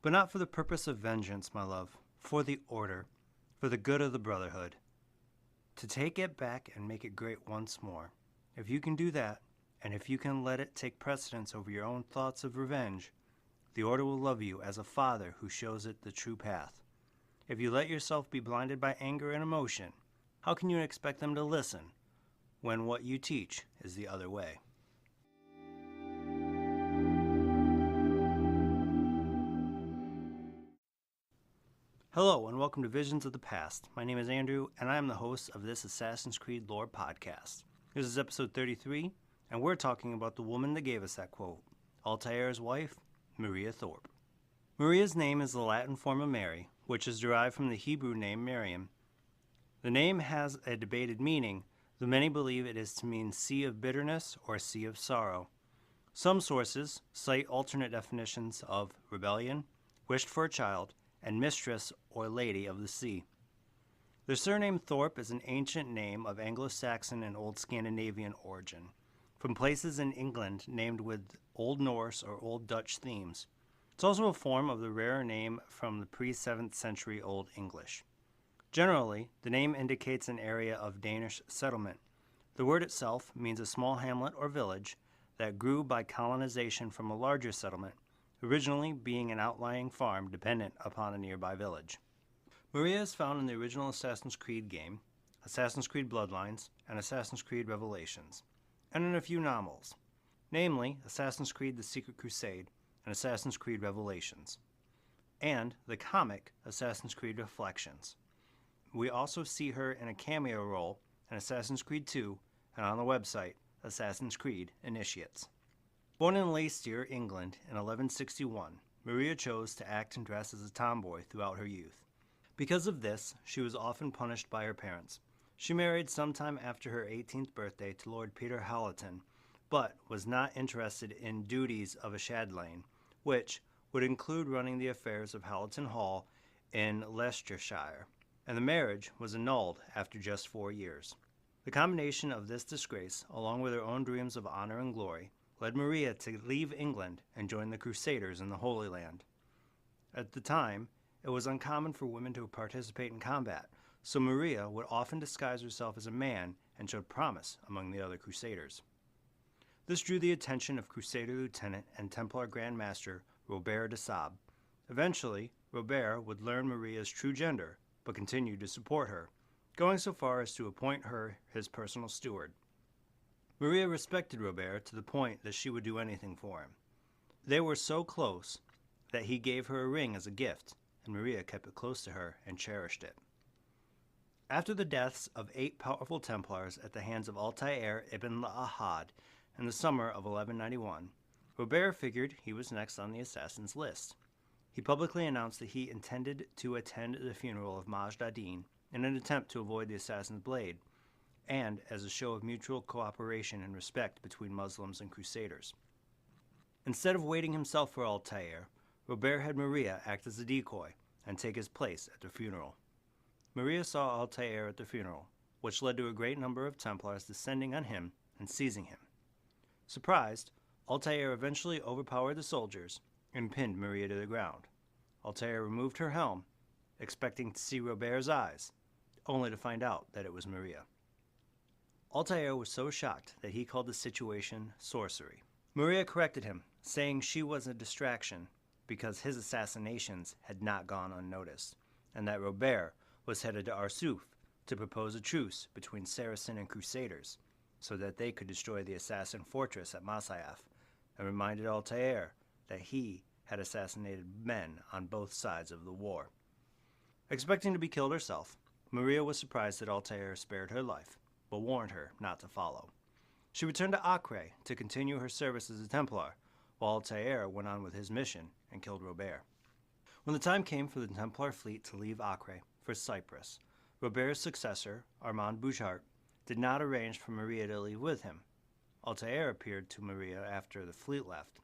But not for the purpose of vengeance, my love, for the order, for the good of the Brotherhood. To take it back and make it great once more. If you can do that, and if you can let it take precedence over your own thoughts of revenge, the Order will love you as a father who shows it the true path. If you let yourself be blinded by anger and emotion, how can you expect them to listen when what you teach is the other way? Hello, and welcome to Visions of the Past. My name is Andrew, and I am the host of this Assassin's Creed lore podcast. This is episode 33, and we're talking about the woman that gave us that quote, Altair's wife, Maria Thorpe. Maria's name is the Latin form of Mary, which is derived from the Hebrew name Miriam. The name has a debated meaning, though many believe it is to mean sea of bitterness or sea of sorrow. Some sources cite alternate definitions of rebellion, wished for a child, and mistress or lady of the sea. The surname Thorpe is an ancient name of Anglo-Saxon and Old Scandinavian origin, from places in England named with Old Norse or Old Dutch themes. It's also a form of the rarer name from the pre-7th century Old English. Generally, the name indicates an area of Danish settlement. The word itself means a small hamlet or village that grew by colonization from a larger settlement, originally being an outlying farm dependent upon a nearby village. Maria is found in the original Assassin's Creed game, Assassin's Creed Bloodlines, and Assassin's Creed Revelations, and in a few novels, namely Assassin's Creed The Secret Crusade and Assassin's Creed Revelations, and the comic Assassin's Creed Reflections. We also see her in a cameo role in Assassin's Creed 2 and on the website Assassin's Creed Initiates. Born in Leicester, England in 1161, Maria chose to act and dress as a tomboy throughout her youth. Because of this, she was often punished by her parents. She married sometime after her 18th birthday to Lord Peter Hallaton, but was not interested in duties of a chatelaine, which would include running the affairs of Hallaton Hall in Leicestershire, and the marriage was annulled after just 4 years. The combination of this disgrace, along with her own dreams of honor and glory, led Maria to leave England and join the Crusaders in the Holy Land. At the time, it was uncommon for women to participate in combat, so Maria would often disguise herself as a man and showed promise among the other Crusaders. This drew the attention of Crusader Lieutenant and Templar Grand Master Robert de Sab. Eventually, Robert would learn Maria's true gender, but continued to support her, going so far as to appoint her his personal steward. Maria respected Robert to the point that she would do anything for him. They were so close that he gave her a ring as a gift, and Maria kept it close to her and cherished it. After the deaths of 8 powerful Templars at the hands of Altair ibn al-Ahad in the summer of 1191, Robert figured he was next on the assassins' list. He publicly announced that he intended to attend the funeral of Majd ad-Din in an attempt to avoid the assassin's blade, and as a show of mutual cooperation and respect between Muslims and Crusaders. Instead of waiting himself for Altair, Robert had Maria act as a decoy and take his place at the funeral. Maria saw Altair at the funeral, which led to a great number of Templars descending on him and seizing him. Surprised, Altair eventually overpowered the soldiers and pinned Maria to the ground. Altair removed her helm, expecting to see Robert's eyes, only to find out that it was Maria. Altair was so shocked that he called the situation sorcery. Maria corrected him, saying she was a distraction because his assassinations had not gone unnoticed, and that Robert was headed to Arsuf to propose a truce between Saracen and Crusaders so that they could destroy the assassin fortress at Masyaf, and reminded Altair that he had assassinated men on both sides of the war. Expecting to be killed herself, Maria was surprised that Altair spared her life, but warned her not to follow. She returned to Acre to continue her service as a Templar, while Altair went on with his mission and killed Robert. When the time came for the Templar fleet to leave Acre for Cyprus, Robert's successor, Armand Bouchart, did not arrange for Maria to leave with him. Altair appeared to Maria after the fleet left,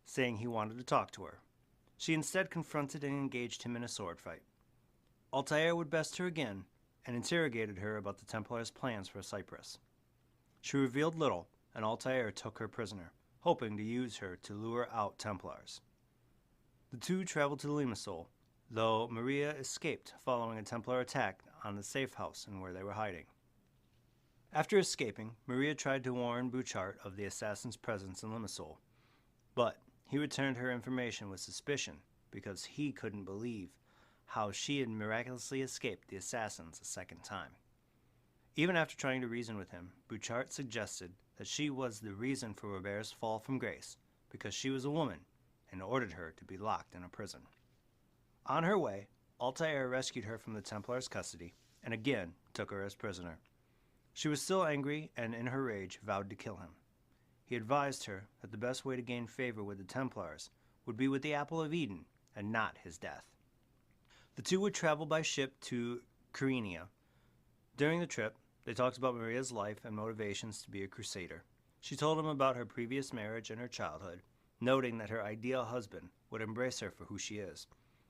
saying he wanted to talk to her. She instead confronted and engaged him in a sword fight. Altair would best her again and interrogated her about the Templars' plans for Cyprus. She revealed little, and Altair took her prisoner, hoping to use her to lure out Templars. The two traveled to Limassol, though Maria escaped following a Templar attack on the safe house and where they were hiding. After escaping, Maria tried to warn Bouchard of the assassin's presence in Limassol, but he returned her information with suspicion because he couldn't believe how she had miraculously escaped the assassins a second time. Even after trying to reason with him, Bouchard suggested that she was the reason for Robert's fall from grace because she was a woman and ordered her to be locked in a prison. On her way, Altair rescued her from the Templars' custody and again took her as prisoner. She was still angry and in her rage vowed to kill him. He advised her that the best way to gain favor with the Templars would be with the Apple of Eden and not his death. The two would travel by ship to Kyrenia. During the trip, they talked about Maria's life and motivations to be a crusader. She told him about her previous marriage and her childhood, noting that her ideal husband would embrace her for who she is,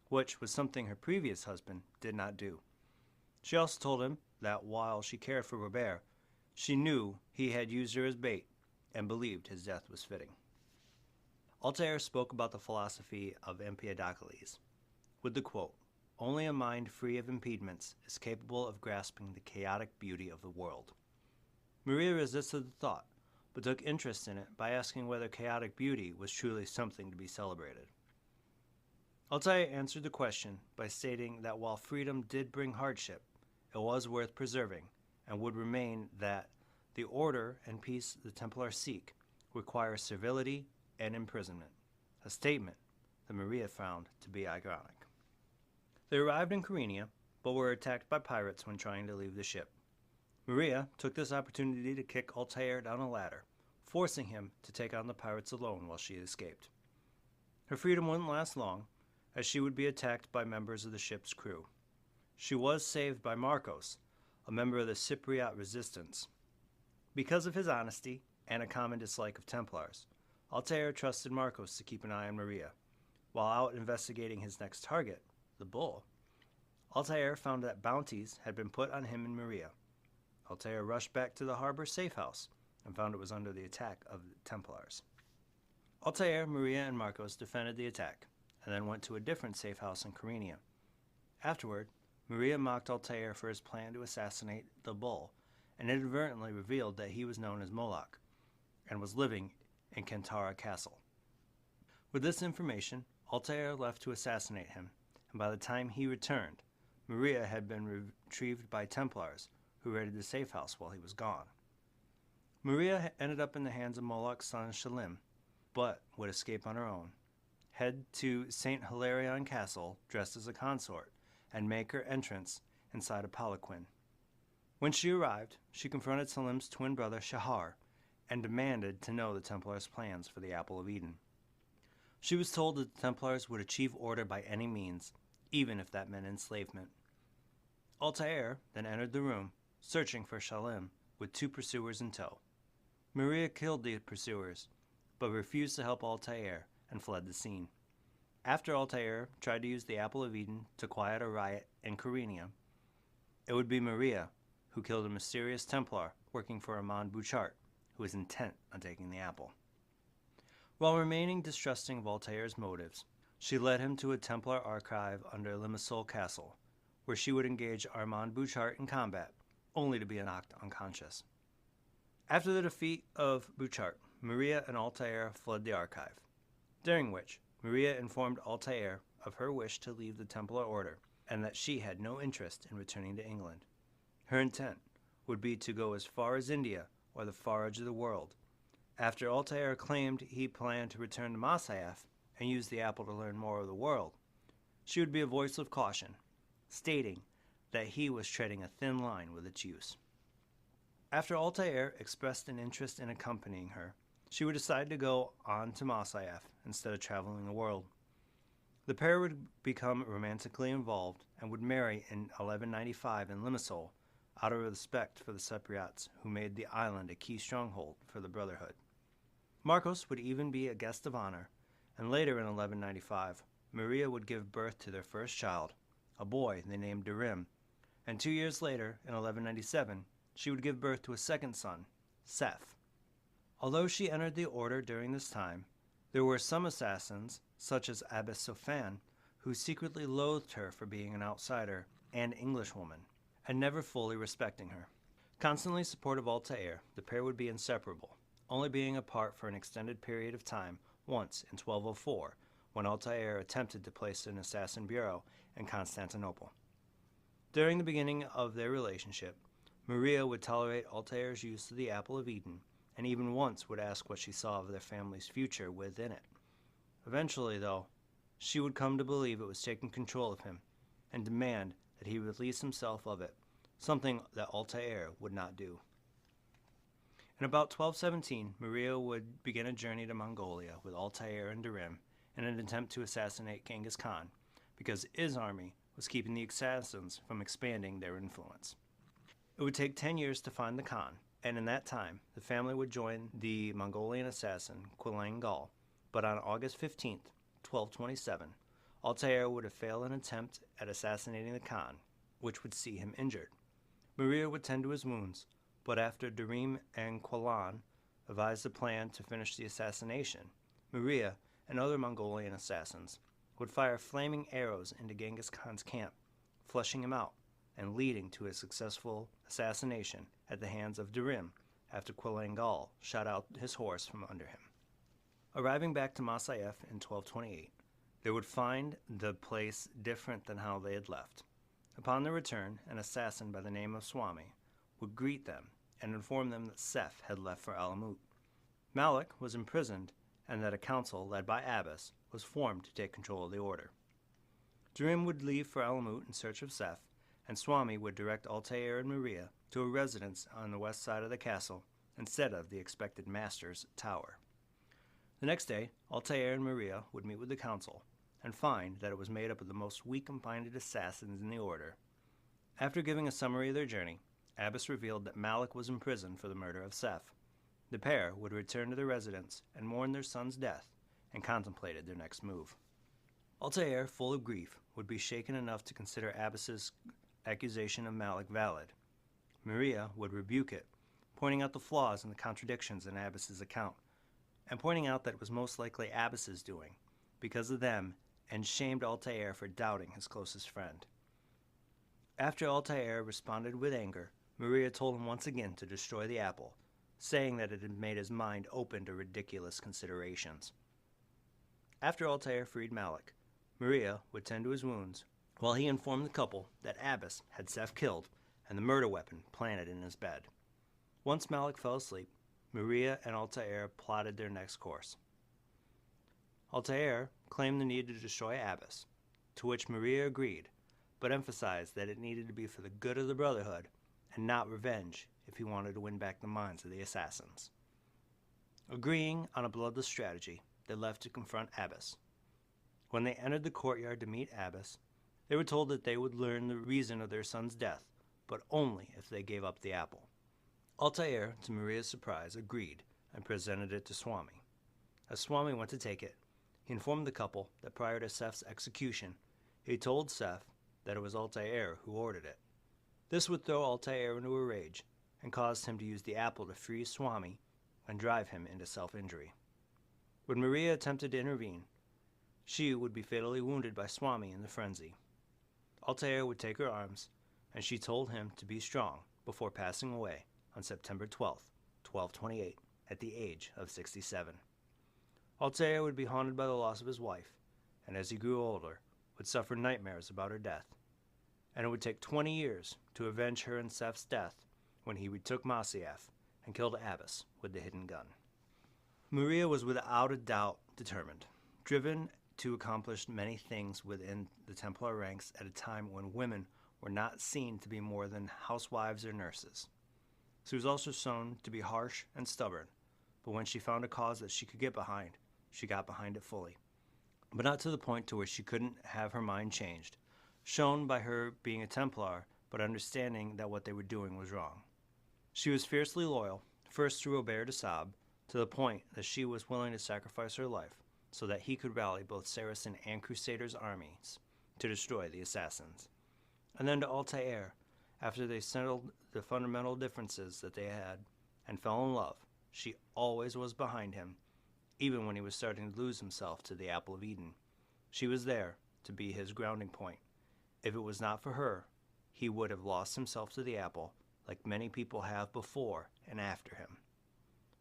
which was something her previous husband did not do. She also told him that while she cared for Robert, she knew he had used her as bait and believed his death was fitting. Altair spoke about the philosophy of Empedocles, with the quote, "Only a mind free of impediments is capable of grasping the chaotic beauty of the world." Maria resisted the thought, but took interest in it by asking whether chaotic beauty was truly something to be celebrated. Altair answered the question by stating that while freedom did bring hardship, it was worth preserving and would remain that the order and peace the Templars seek require servility and imprisonment, a statement that Maria found to be ironic. They arrived in Kyrenia, but were attacked by pirates when trying to leave the ship. Maria took this opportunity to kick Altair down a ladder, forcing him to take on the pirates alone while she escaped. Her freedom wouldn't last long, as she would be attacked by members of the ship's crew. She was saved by Marcos, a member of the Cypriot resistance. Because of his honesty and a common dislike of Templars, Altair trusted Marcos to keep an eye on Maria. While out investigating his next target, the bull, Altair found that bounties had been put on him and Maria. Altair rushed back to the harbor safe house and found it was under the attack of the Templars. Altair, Maria, and Marcos defended the attack, and then went to a different safe house in Kyrenia. Afterward, Maria mocked Altair for his plan to assassinate the bull, and inadvertently revealed that he was known as Moloch, and was living in Kantara Castle. With this information, Altair left to assassinate him, and by the time he returned, Maria had been retrieved by Templars, who raided the safe house while he was gone. Maria ended up in the hands of Moloch's son Shalim, but would escape on her own, head to St. Hilarion Castle dressed as a consort, and make her entrance inside a palanquin. When she arrived, she confronted Salim's twin brother Shahar, and demanded to know the Templars' plans for the Apple of Eden. She was told that the Templars would achieve order by any means, even if that meant enslavement. Altair then entered the room, searching for Shalim, with two pursuers in tow. Maria killed the pursuers, but refused to help Altair and fled the scene. After Altair tried to use the Apple of Eden to quiet a riot in Kyrenia, it would be Maria who killed a mysterious Templar working for Armand Bouchard, who was intent on taking the apple. While remaining distrusting of Altair's motives, she led him to a Templar archive under Limassol Castle, where she would engage Armand Bouchard in combat, only to be knocked unconscious. After the defeat of Bouchard, Maria and Altair fled the archive, during which Maria informed Altair of her wish to leave the Templar Order and that she had no interest in returning to England. Her intent would be to go as far as India or the far edge of the world. After Altair claimed he planned to return to Masyaf and use the apple to learn more of the world, she would be a voice of caution, stating that he was treading a thin line with its use. After Altair expressed an interest in accompanying her, she would decide to go on to Masyaf instead of traveling the world. The pair would become romantically involved and would marry in 1195 in Limassol, out of respect for the Cypriots who made the island a key stronghold for the Brotherhood. Marcos would even be a guest of honor, and later in 1195, Maria would give birth to their first child, a boy they named Darim, and 2 years later, in 1197, she would give birth to a second son, Seth. Although she entered the order during this time, there were some assassins, such as Abbess Sophan, who secretly loathed her for being an outsider and Englishwoman, and never fully respecting her. Constantly supportive of Altair, the pair would be inseparable, only being apart for an extended period of time once in 1204, when Altair attempted to place an assassin bureau in Constantinople. During the beginning of their relationship, Maria would tolerate Altair's use of the apple of Eden, and even once would ask what she saw of their family's future within it. Eventually, though, she would come to believe it was taking control of him, and demand that he release himself of it, something that Altair would not do. In about 1217, Maria would begin a journey to Mongolia with Altair and Durim in an attempt to assassinate Genghis Khan, because his army was keeping the assassins from expanding their influence. It would take 10 years to find the Khan, and in that time, the family would join the Mongolian assassin Quilang Gal, but on August 15, 1227, Altair would have failed an attempt at assassinating the Khan, which would see him injured. Maria would tend to his wounds, but after Durim and Quillan devised a plan to finish the assassination, Maria and other Mongolian assassins would fire flaming arrows into Genghis Khan's camp, flushing him out and leading to a successful assassination at the hands of Durim after Quillang Gal shot out his horse from under him. Arriving back to Masyaf in 1228, they would find the place different than how they had left. Upon their return, an assassin by the name of Swami would greet them and inform them that Seth had left for Alamut. Malik was imprisoned and that a council led by Abbas was formed to take control of the order. Durim would leave for Alamut in search of Seth, and Swami would direct Altair and Maria to a residence on the west side of the castle instead of the expected master's tower. The next day, Altair and Maria would meet with the council and find that it was made up of the most weak-minded assassins in the order. After giving a summary of their journey, Abbas revealed that Malik was imprisoned for the murder of Seth. The pair would return to their residence and mourn their son's death and contemplated their next move. Altair, full of grief, would be shaken enough to consider Abbas's accusation of Malik valid. Maria would rebuke it, pointing out the flaws and the contradictions in Abbas's account, and pointing out that it was most likely Abbas's doing, because of them, and shamed Altair for doubting his closest friend. After Altair responded with anger, Maria told him once again to destroy the apple, saying that it had made his mind open to ridiculous considerations. After Altair freed Malik, Maria would tend to his wounds, while he informed the couple that Abbas had Seth killed and the murder weapon planted in his bed. Once Malik fell asleep, Maria and Altair plotted their next course. Altair claimed the need to destroy Abbas, to which Maria agreed, but emphasized that it needed to be for the good of the Brotherhood and not revenge if he wanted to win back the minds of the assassins. Agreeing on a bloodless strategy, they left to confront Abbas. When they entered the courtyard to meet Abbas, they were told that they would learn the reason of their son's death, but only if they gave up the apple. Altair, to Maria's surprise, agreed and presented it to Swami. As Swami went to take it, he informed the couple that prior to Seth's execution, he told Seth that it was Altair who ordered it. This would throw Altair into a rage and caused him to use the apple to free Swami and drive him into self-injury. When Maria attempted to intervene, she would be fatally wounded by Swami in the frenzy. Altair would take her arms, and she told him to be strong before passing away on September 12th, 1228, at the age of 67. Altair would be haunted by the loss of his wife, and as he grew older, would suffer nightmares about her death. And it would take 20 years to avenge her and Seth's death when he retook Masyaf and killed Abbas with the hidden gun. Maria was without a doubt determined, driven to accomplish many things within the Templar ranks at a time when women were not seen to be more than housewives or nurses. She was also shown to be harsh and stubborn, but when she found a cause that she could get behind, she got behind it fully. But not to the point to where she couldn't have her mind changed, shown by her being a Templar, but understanding that what they were doing was wrong. She was fiercely loyal, first through Robert de Sab, to the point that she was willing to sacrifice her life so that he could rally both Saracen and Crusaders' armies to destroy the assassins. And then to Altair, after they settled the fundamental differences that they had and fell in love, she always was behind him, even when he was starting to lose himself to the apple of Eden. She was there to be his grounding point. If it was not for her, he would have lost himself to the apple, like many people have before and after him.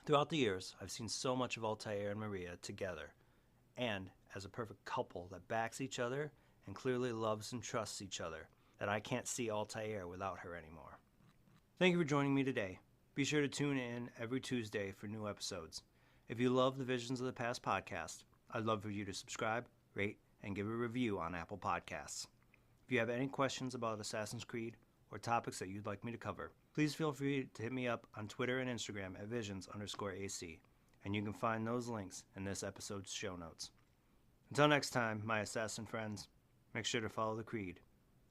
Throughout the years, I've seen so much of Altair and Maria together, and as a perfect couple that backs each other and clearly loves and trusts each other, that I can't see Altair without her anymore. Thank you for joining me today. Be sure to tune in every Tuesday for new episodes. If you love the Visions of the Past podcast, I'd love for you to subscribe, rate, and give a review on Apple Podcasts. If you have any questions about Assassin's Creed or topics that you'd like me to cover, please feel free to hit me up on Twitter and Instagram at visions_AC, and you can find those links in this episode's show notes. Until next time, my assassin friends, make sure to follow the Creed.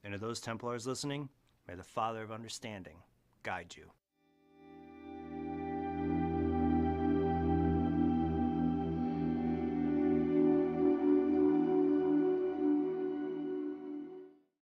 And to those Templars listening, may the Father of Understanding guide you.